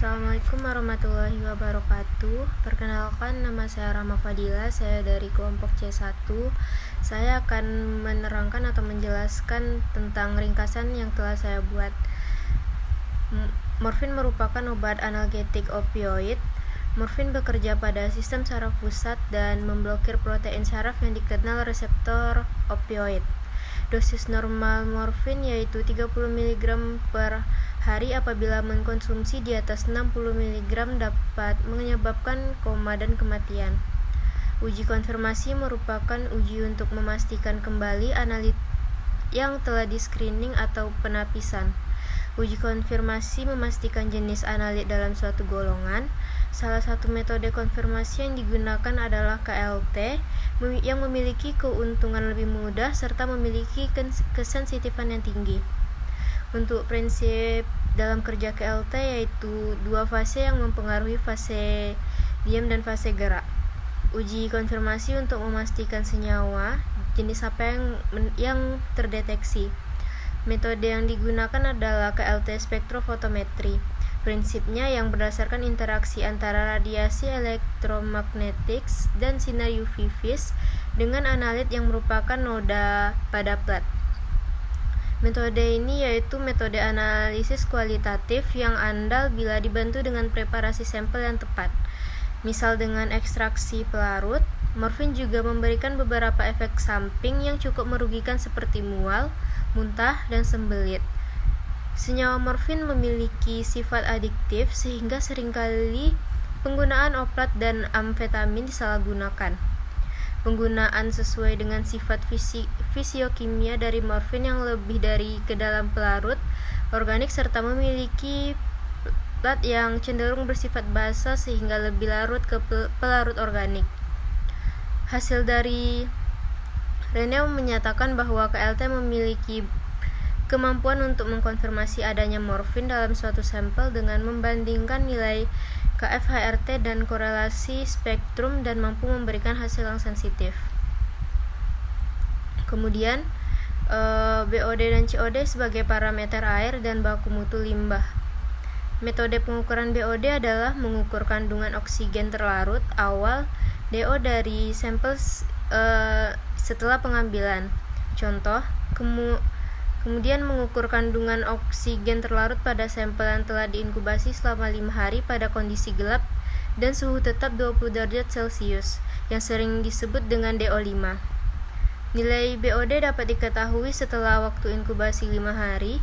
Assalamualaikum warahmatullahi wabarakatuh. Perkenalkan, nama saya Rahma Fadila, saya dari kelompok C1. Saya akan menerangkan atau menjelaskan tentang ringkasan yang telah saya buat. Morfin merupakan obat analgetik opioid. Morfin bekerja pada sistem saraf pusat dan memblokir protein saraf yang dikenal reseptor opioid. Dosis normal morfin yaitu 30 mg per hari. Apabila mengkonsumsi di atas 60 mg dapat menyebabkan koma dan kematian. Uji konfirmasi merupakan uji untuk memastikan kembali analit yang telah di-screening atau penapisan. Uji konfirmasi memastikan jenis analit dalam suatu golongan. Salah satu metode konfirmasi yang digunakan adalah KLT yang memiliki keuntungan lebih mudah serta memiliki kesensitifan yang tinggi. Untuk prinsip dalam kerja KLT yaitu dua fase yang mempengaruhi fase diam dan fase gerak. Uji konfirmasi untuk memastikan senyawa jenis apa yang terdeteksi. Metode yang digunakan adalah KLT spektrofotometri. Prinsipnya yang berdasarkan interaksi antara radiasi elektromagnetik dan sinar UV vis dengan analit yang merupakan noda pada plat. Metode ini yaitu metode analisis kualitatif yang andal bila dibantu dengan preparasi sampel yang tepat. Misal dengan ekstraksi pelarut. Morfin juga memberikan beberapa efek samping yang cukup merugikan seperti mual, muntah, dan sembelit. Senyawa morfin memiliki sifat adiktif sehingga seringkali penggunaan oplat dan amfetamin disalahgunakan. Penggunaan sesuai dengan sifat fisiokimia dari morfin yang lebih dari ke dalam pelarut organik serta memiliki plat yang cenderung bersifat basa sehingga lebih larut ke pelarut organik. Hasil dari Reneu menyatakan bahwa KLT memiliki kemampuan untuk mengkonfirmasi adanya morfin dalam suatu sampel dengan membandingkan nilai KF-HRT dan korelasi spektrum dan mampu memberikan hasil yang sensitif. Kemudian BOD dan COD sebagai parameter air dan baku mutu limbah. Metode pengukuran BOD adalah mengukur kandungan oksigen terlarut awal DO dari sampel setelah pengambilan. Contoh, kemudian mengukur kandungan oksigen terlarut pada sampel yang telah diinkubasi selama 5 hari pada kondisi gelap dan suhu tetap 20 derajat Celcius, yang sering disebut dengan DO5. Nilai BOD dapat diketahui setelah waktu inkubasi 5 hari.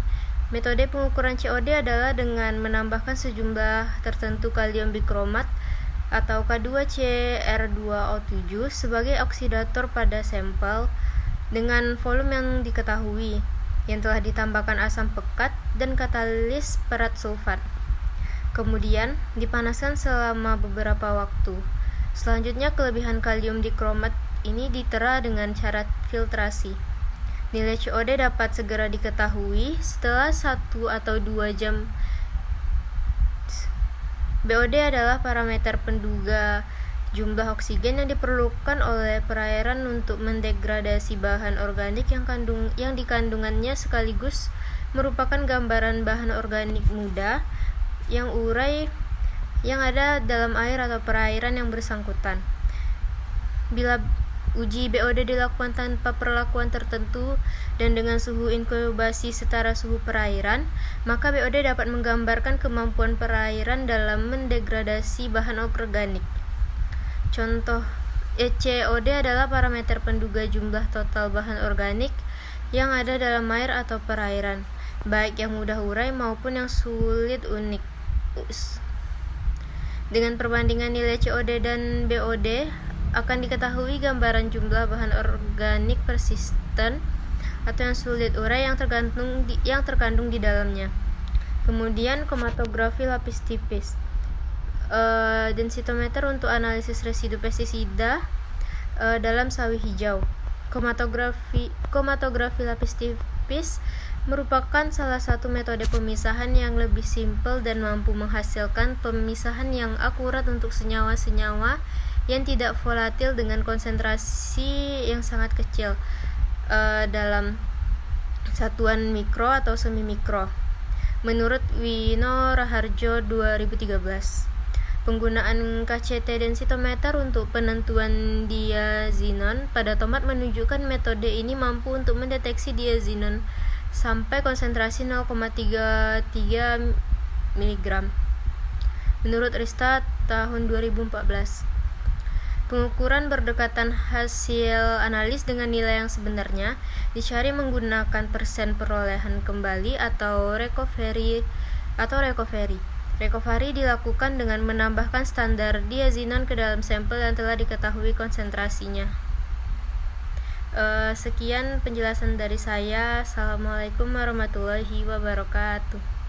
Metode pengukuran COD adalah dengan menambahkan sejumlah tertentu kalium bikromat atau K2CR2O7 sebagai oksidator pada sampel dengan volume yang diketahui, yang telah ditambahkan asam pekat dan katalis perat sulfat. Kemudian dipanaskan selama beberapa waktu. Selanjutnya kelebihan kalium dikromat ini ditera dengan cara filtrasi. Nilai COD dapat segera diketahui setelah 1 atau 2 jam. BOD adalah parameter penduga jumlah oksigen yang diperlukan oleh perairan untuk mendegradasi bahan organik yang dikandungannya sekaligus merupakan gambaran bahan organik muda yang urai yang ada dalam air atau perairan yang bersangkutan. Bila uji BOD dilakukan tanpa perlakuan tertentu dan dengan suhu inkubasi setara suhu perairan, maka BOD dapat menggambarkan kemampuan perairan dalam mendegradasi bahan organik. Contoh, COD adalah parameter penduga jumlah total bahan organik yang ada dalam air atau perairan, baik yang mudah urai maupun yang sulit unik. Dengan perbandingan nilai COD dan BOD akan diketahui gambaran jumlah bahan organik persisten atau yang sulit urai yang terkandung di dalamnya. Kemudian kromatografi lapis tipis. Densitometer untuk analisis residu pestisida dalam sawi hijau. Kromatografi lapis tipis merupakan salah satu metode pemisahan yang lebih simpel dan mampu menghasilkan pemisahan yang akurat untuk senyawa-senyawa yang tidak volatil dengan konsentrasi yang sangat kecil dalam satuan mikro atau semi mikro. Menurut Wino Raharjo 2013, penggunaan KCT densitometer untuk penentuan diazinon pada tomat menunjukkan metode ini mampu untuk mendeteksi diazinon sampai konsentrasi 0,33 mg. Menurut Rista tahun 2014, pengukuran berdekatan hasil analis dengan nilai yang sebenarnya dicari menggunakan persen perolehan kembali atau recovery. Recovery dilakukan dengan menambahkan standar diazinon ke dalam sampel yang telah diketahui konsentrasinya. Sekian penjelasan dari saya. Assalamualaikum warahmatullahi wabarakatuh.